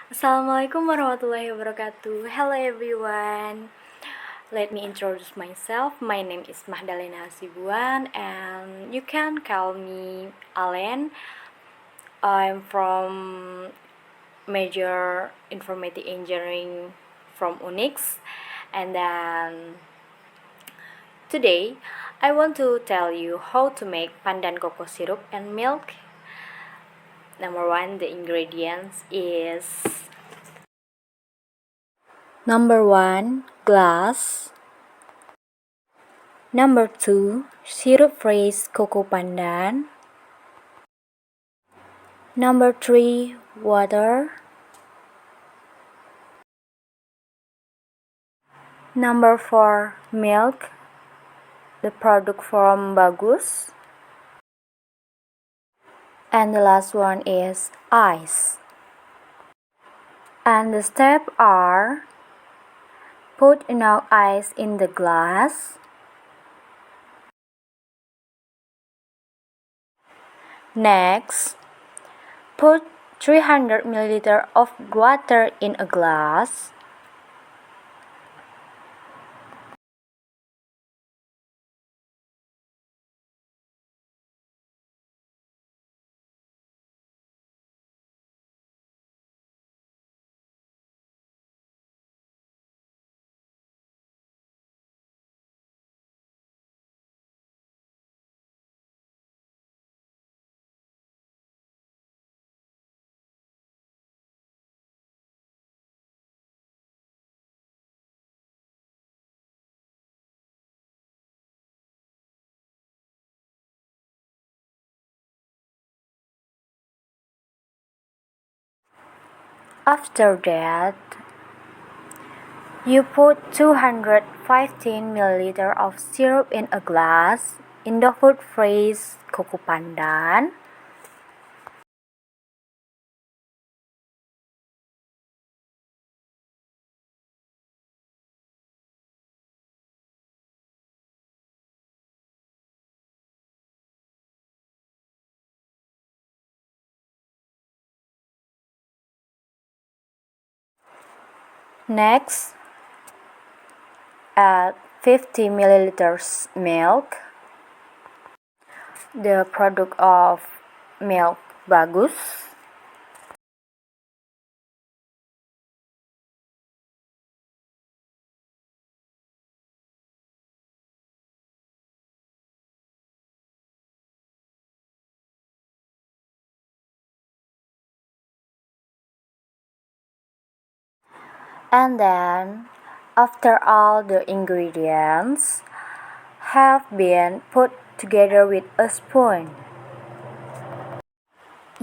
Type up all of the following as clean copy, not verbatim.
Assalamualaikum warahmatullahi wabarakatuh. Hello everyone. Let me introduce myself. My name is Mahdalena Hasibuan and you can call me Alen. I'm from major informatic engineering from Unix, and then today I want to tell you how to make pandan cocoa syrup and milk. Number 1, the ingredients is number 1, glass. Number 2, syrup fresh cocoa pandan. Number 3, water. Number 4, milk, the product from Bagus. And the last one is ice. And the steps are: put enough ice in the glass. Next, put 300 ml of water in a glass. After that, you put 215 ml of syrup in a glass in the food fresh cocoa pandan. Next, add 50 ml milk, the product of milk Bagus. And then, after all the ingredients have been put together with a spoon.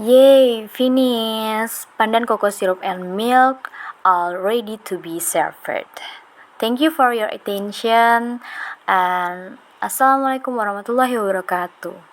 Yay, finish! Pandan cocoa syrup and milk all ready to be served. Thank you for your attention and Assalamualaikum warahmatullahi wabarakatuh.